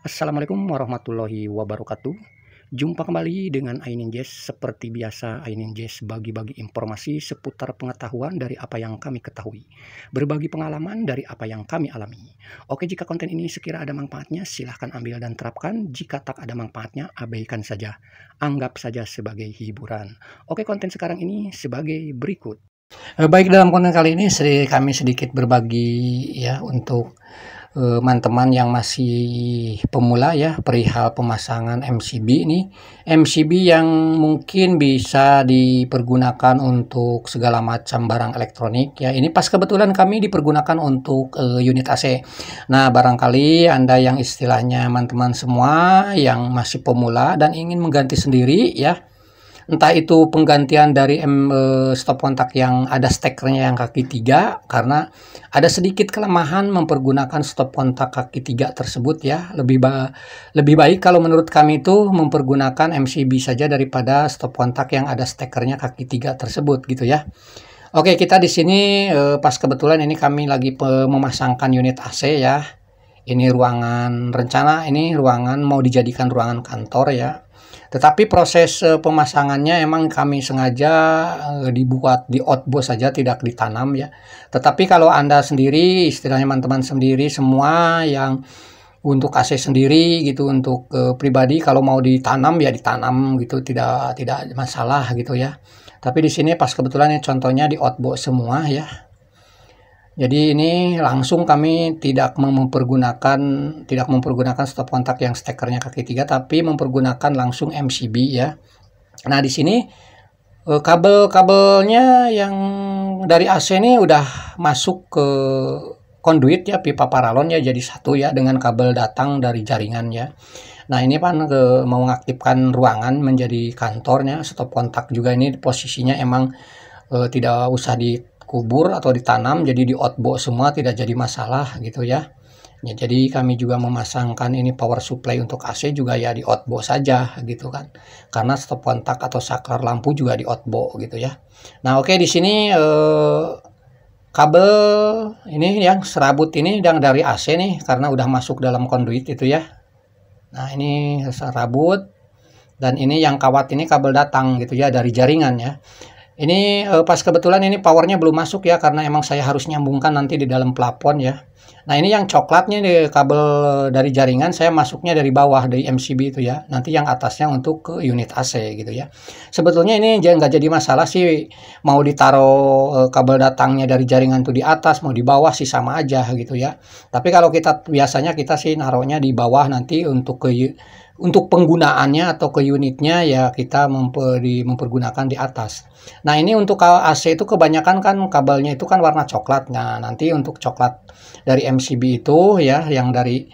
Assalamualaikum warahmatullahi wabarakatuh. Jumpa kembali dengan Ainin Jazz. Seperti biasa, Ainin Jazz bagi-bagi informasi seputar pengetahuan dari apa yang kami ketahui. Berbagi pengalaman dari apa yang kami alami. Oke, jika konten ini sekira ada manfaatnya, silahkan ambil dan terapkan. Jika tak ada manfaatnya, abaikan saja. Anggap saja sebagai hiburan. Oke, konten sekarang ini sebagai berikut. Baik, dalam konten kali ini kami sedikit berbagi ya untuk teman-teman yang masih pemula ya perihal pemasangan MCB ini. MCB yang mungkin bisa dipergunakan untuk segala macam barang elektronik ya. Ini pas kebetulan kami dipergunakan untuk unit AC. Nah, barangkali Anda yang istilahnya teman-teman semua yang masih pemula dan ingin mengganti sendiri ya, entah itu penggantian dari stop kontak yang ada stekernya yang kaki 3, karena ada sedikit kelemahan mempergunakan stop kontak kaki 3 tersebut ya. Lebih baik kalau menurut kami itu mempergunakan MCB saja daripada stop kontak yang ada stekernya kaki 3 tersebut gitu ya. Oke, kita di sini pas kebetulan ini kami lagi memasangkan unit AC ya. Ini ruangan rencana, ini ruangan mau dijadikan ruangan kantor ya. Tetapi proses pemasangannya emang kami sengaja dibuat di outbox saja, tidak ditanam ya. Tetapi kalau Anda sendiri, istilahnya teman-teman sendiri semua yang untuk AC sendiri gitu, untuk pribadi kalau mau ditanam ya ditanam gitu, tidak masalah gitu ya. Tapi di sini pas kebetulan ini contohnya di outbox semua ya. Jadi ini langsung kami tidak mempergunakan stop kontak yang stekernya kaki 3, tapi mempergunakan langsung MCB ya. Nah, di sini kabel-kabelnya yang dari AC ini udah masuk ke conduit ya, pipa paralon ya, jadi satu ya dengan kabel datang dari jaringan ya. Nah, ini kan mau mengaktifkan ruangan menjadi kantornya. Stop kontak juga ini posisinya emang tidak usah dikubur atau ditanam, jadi di outbox semua, tidak jadi masalah gitu ya. Ya, jadi kami juga memasangkan ini power supply untuk AC juga ya di outbox saja gitu kan, karena stop kontak atau saklar lampu juga di outbox gitu ya. Nah, oke, di sini kabel ini yang serabut ini yang dari AC nih, karena udah masuk dalam conduit itu ya. Nah, ini serabut, dan ini yang kawat ini kabel datang gitu ya dari jaringan ya. Ini pas kebetulan ini powernya belum masuk ya, karena emang saya harus nyambungkan nanti di dalam plafon ya. Nah, ini yang coklatnya di kabel dari jaringan saya masuknya dari bawah dari MCB itu ya. Nanti yang atasnya untuk ke unit AC gitu ya. Sebetulnya ini nggak jadi masalah sih, mau ditaruh kabel datangnya dari jaringan tuh di atas mau di bawah sih sama aja gitu ya. Tapi kalau kita biasanya kita sih naruhnya di bawah, nanti untuk penggunaannya atau ke unitnya ya kita mempergunakan di atas. Nah, ini untuk AC itu kebanyakan kan kabelnya itu kan warna coklat. Nah, nanti untuk coklat dari MCB itu ya, yang dari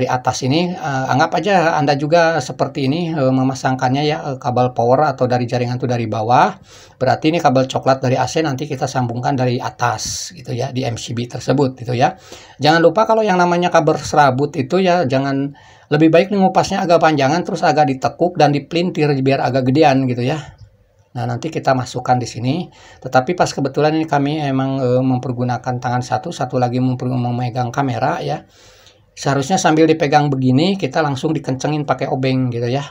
atas ini anggap aja Anda juga seperti ini memasangkannya ya, kabel power atau dari jaringan itu dari bawah. Berarti ini kabel coklat dari AC nanti kita sambungkan dari atas gitu ya di MCB tersebut gitu ya. Jangan lupa kalau yang namanya kabel serabut itu ya, lebih baik ngupasnya agak panjangan, terus agak ditekuk dan dipelintir biar agak gedean gitu ya. Nah, nanti kita masukkan di sini. Tetapi pas kebetulan ini kami emang mempergunakan tangan satu lagi memegang kamera ya. Seharusnya sambil dipegang begini kita langsung dikencengin pakai obeng gitu ya.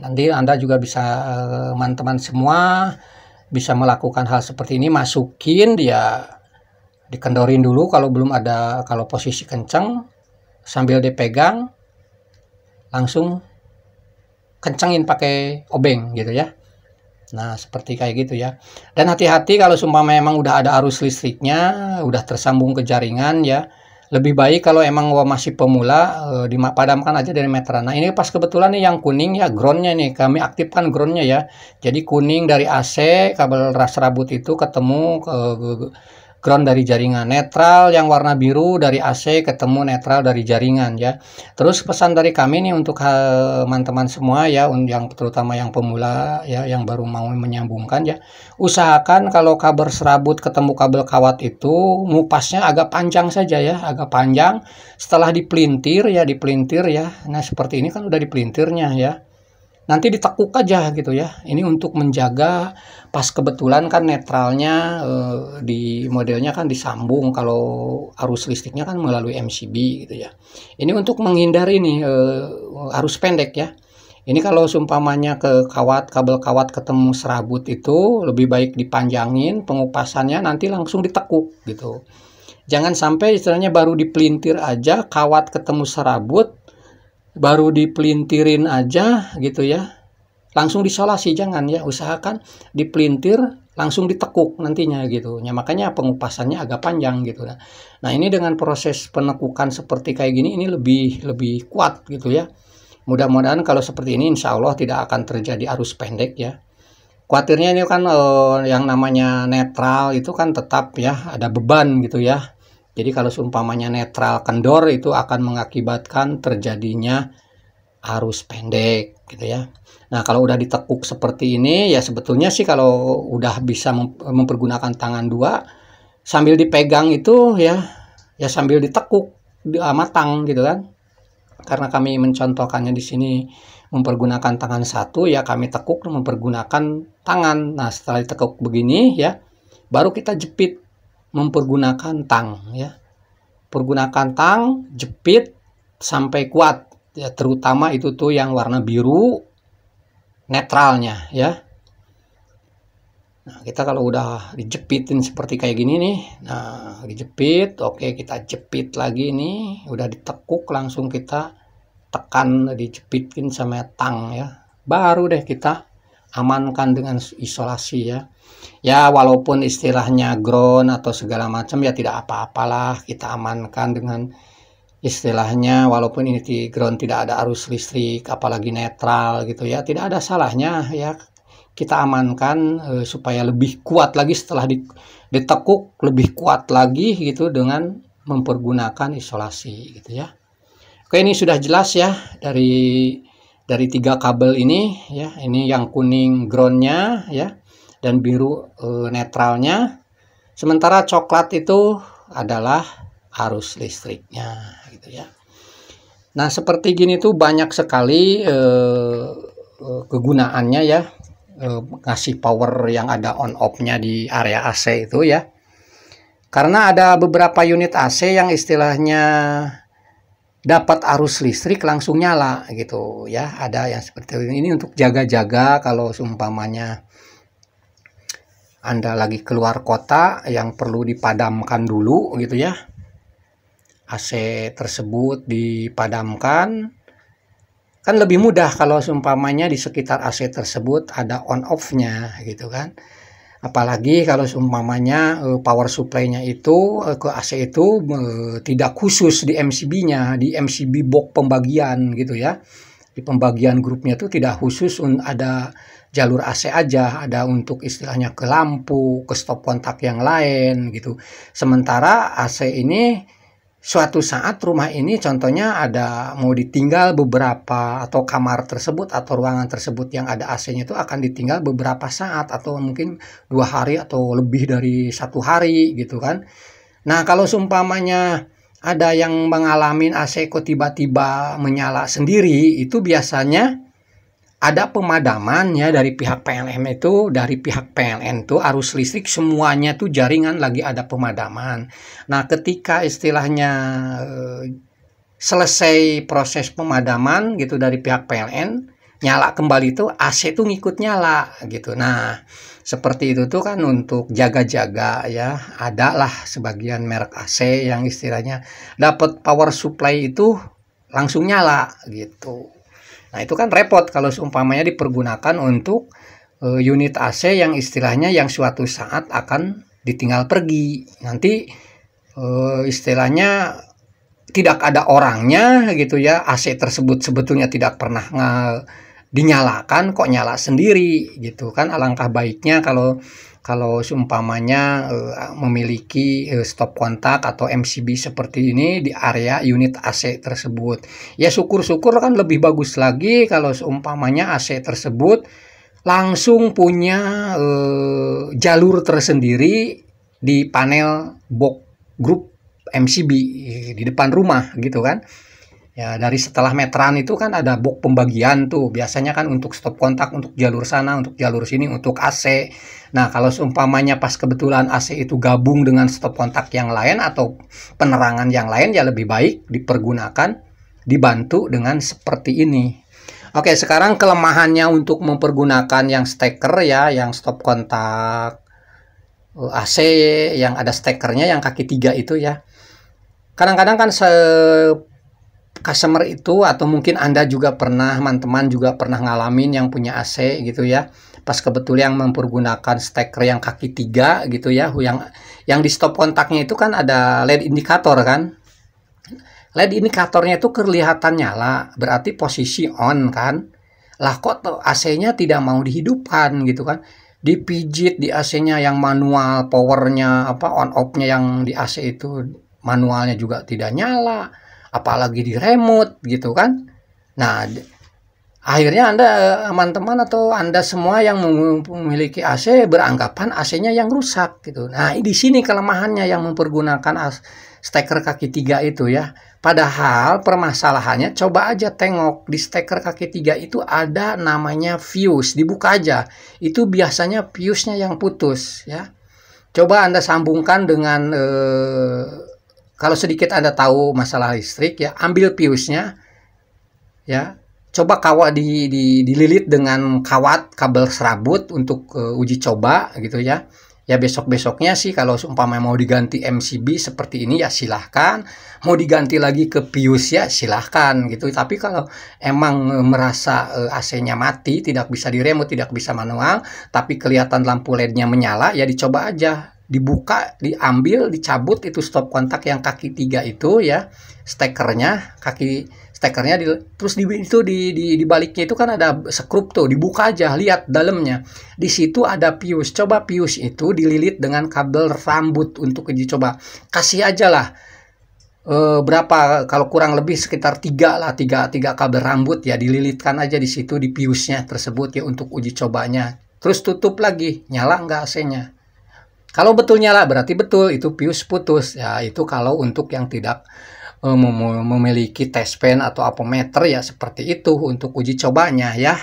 Nanti Anda juga bisa, teman-teman semua bisa melakukan hal seperti ini, masukin dia, dikendorin dulu kalau belum ada, kalau posisi kenceng, sambil dipegang langsung kencengin pakai obeng gitu ya. Nah, seperti kayak gitu ya. Dan hati-hati kalau sumpah memang udah ada arus listriknya, udah tersambung ke jaringan ya. Lebih baik kalau emang masih pemula dipadamkan aja dari meteran. Nah, ini pas kebetulan nih yang kuning ya, groundnya nih kami aktifkan groundnya ya. Jadi kuning dari AC, kabel serabut itu ketemu ke ground dari jaringan. Netral yang warna biru dari AC ketemu netral dari jaringan ya. Terus pesan dari kami nih untuk teman-teman semua ya, yang terutama yang pemula ya, yang baru mau menyambungkan ya, usahakan kalau kabel serabut ketemu kabel kawat itu ngupasnya agak panjang saja ya, agak panjang. Setelah dipelintir ya. Nah, seperti ini kan udah dipelintirnya ya. nanti ditekuk aja gitu ya. Ini untuk menjaga pas kebetulan kan netralnya di modelnya kan disambung, kalau arus listriknya kan melalui MCB gitu ya. Ini untuk menghindari nih arus pendek ya. Ini kalau seumpamanya ke kabel kawat ketemu serabut itu lebih baik dipanjangin pengupasannya, nanti langsung ditekuk gitu. Jangan sampai istilahnya baru dipelintir aja kawat ketemu serabut, baru dipelintirin aja gitu ya, langsung disolasi, jangan ya, usahakan dipelintir langsung ditekuk nantinya gitu ya, makanya pengupasannya agak panjang gitu. Nah ini dengan proses penekukan seperti kayak gini ini lebih kuat gitu ya. Mudah-mudahan kalau seperti ini insya Allah tidak akan terjadi arus pendek ya. Khawatirnya ini kan yang namanya netral itu kan tetap ya ada beban gitu ya. Jadi kalau seumpamanya netral kendor itu akan mengakibatkan terjadinya arus pendek gitu ya. Nah kalau udah ditekuk seperti ini ya, sebetulnya sih kalau udah bisa mempergunakan tangan dua sambil dipegang itu ya, ya sambil ditekuk matang gitu kan. Karena kami mencontohkannya di sini mempergunakan tangan satu ya, kami tekuk mempergunakan tangan. Nah setelah ditekuk begini ya, baru kita jepit mempergunakan tang ya. Pergunakan tang, jepit sampai kuat ya, terutama itu tuh yang warna biru netralnya ya. Nah kita kalau udah dijepitin seperti kayak gini nih, nah dijepit, oke kita jepit lagi nih, udah ditekuk langsung kita tekan, dijepitin sama tang ya, baru deh kita amankan dengan isolasi ya. Ya walaupun istilahnya ground atau segala macam ya tidak apa-apalah, kita amankan dengan istilahnya walaupun ini di ground tidak ada arus listrik apalagi netral gitu ya, tidak ada salahnya ya kita amankan supaya lebih kuat lagi setelah ditekuk, lebih kuat lagi gitu dengan mempergunakan isolasi gitu ya. Oke ini sudah jelas ya dari 3 kabel ini ya. Ini yang kuning groundnya ya, dan biru netralnya. Sementara coklat itu adalah arus listriknya gitu ya. Nah seperti gini tuh banyak sekali kegunaannya ya, ngasih power yang ada on off-nya di area AC itu ya. Karena ada beberapa unit AC yang istilahnya dapat arus listrik langsung nyala gitu ya. Ada yang seperti ini untuk jaga-jaga kalau seumpamanya Anda lagi keluar kota yang perlu dipadamkan dulu gitu ya. AC tersebut dipadamkan, kan lebih mudah kalau seumpamanya di sekitar AC tersebut ada on off-nya gitu kan. Apalagi kalau seumpamanya power supply-nya itu ke AC itu tidak khusus di MCB-nya, di MCB box pembagian gitu ya. Di pembagian grupnya itu tidak khusus ada jalur AC aja, ada untuk istilahnya ke lampu, ke stop kontak yang lain gitu. Sementara AC ini suatu saat rumah ini contohnya ada mau ditinggal beberapa, atau kamar tersebut atau ruangan tersebut yang ada AC-nya itu akan ditinggal beberapa saat atau mungkin 2 hari atau lebih dari 1 hari gitu kan. Nah kalau seumpamanya ada yang mengalami AC kok tiba-tiba menyala sendiri, itu biasanya ada pemadaman ya dari pihak PLN itu, dari pihak PLN tuh arus listrik semuanya tuh jaringan lagi ada pemadaman. Nah ketika istilahnya selesai proses pemadaman gitu dari pihak PLN, nyala kembali tuh AC tuh ngikut nyala gitu. Nah seperti itu tuh kan untuk jaga-jaga ya. Ada lah sebagian merek AC yang istilahnya dapat power supply itu langsung nyala gitu. Nah itu kan repot kalau seumpamanya dipergunakan untuk unit AC yang istilahnya yang suatu saat akan ditinggal pergi. Nanti istilahnya tidak ada orangnya gitu ya, AC tersebut sebetulnya tidak pernah dinyalakan kok nyala sendiri gitu kan. Alangkah baiknya kalau seumpamanya memiliki stop kontak atau MCB seperti ini di area unit AC tersebut. Ya syukur-syukur kan lebih bagus lagi kalau seumpamanya AC tersebut langsung punya jalur tersendiri di panel box grup MCB di depan rumah gitu kan. Ya, dari setelah meteran itu kan ada box pembagian tuh. Biasanya kan untuk stop kontak, untuk jalur sana, untuk jalur sini, untuk AC. Nah, kalau seumpamanya pas kebetulan AC itu gabung dengan stop kontak yang lain atau penerangan yang lain, ya lebih baik dipergunakan, dibantu dengan seperti ini. Oke, sekarang kelemahannya untuk mempergunakan yang steker ya, yang stop kontak AC yang ada stekernya, yang kaki 3 itu ya. Kadang-kadang kan customer itu, atau mungkin Anda juga pernah, teman-teman juga pernah ngalamin yang punya AC gitu ya, pas kebetulan yang mempergunakan steker yang kaki 3 gitu ya, yang di stop kontaknya itu kan ada LED indikator kan. LED indikatornya itu kelihatan nyala, berarti posisi on kan. Lah kok AC-nya tidak mau dihidupkan gitu kan. Dipijit di AC-nya yang manual, powernya apa, on off-nya yang di AC itu manualnya juga tidak nyala, apalagi di remote gitu kan. Nah, akhirnya Anda, teman-teman atau Anda semua yang memiliki AC beranggapan AC-nya yang rusak gitu. Nah, di sini kelemahannya yang mempergunakan steker kaki 3 itu ya. Padahal permasalahannya, coba aja tengok di steker kaki 3 itu ada namanya fuse, dibuka aja. Itu biasanya fuse-nya yang putus ya. Coba Anda sambungkan dengan kalau sedikit Anda tahu masalah listrik ya, ambil fuse-nya ya. Coba dililit dengan kawat kabel serabut untuk uji coba gitu ya. Ya besok-besoknya sih kalau umpama mau diganti MCB seperti ini ya silahkan. Mau diganti lagi ke fuse ya silahkan gitu. Tapi kalau emang merasa AC-nya mati, tidak bisa di remote, tidak bisa manual, tapi kelihatan lampu LED-nya menyala, ya dicoba aja. Dibuka, diambil, dicabut itu stop kontak yang kaki 3 itu ya. Stekernya, stekernya terus di baliknya itu kan ada skrup tuh, dibuka aja, lihat dalamnya. Di situ ada fuse. Coba fuse itu dililit dengan kabel rambut untuk uji coba. Kasih aja lah berapa, kalau kurang lebih sekitar 3 lah, 3 kabel rambut ya, dililitkan aja di situ di fuse-nya tersebut ya untuk uji cobanya. Terus tutup lagi, nyala nggak AC-nya. Kalau betul nyala berarti betul itu fuse putus. Ya itu kalau untuk yang tidak memiliki test pen atau apometer ya seperti itu untuk uji cobanya ya.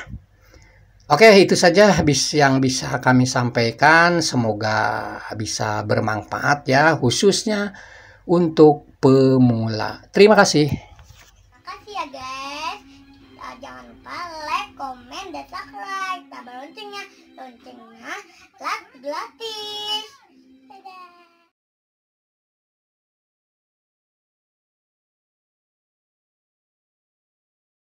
Oke, itu saja yang bisa kami sampaikan. Semoga bisa bermanfaat ya, khususnya untuk pemula. Terima kasih. Makasih ya guys. Jangan lupa like, komen, dan subscribe. Tambah loncengnya. Loncengnya gratis. Dadah.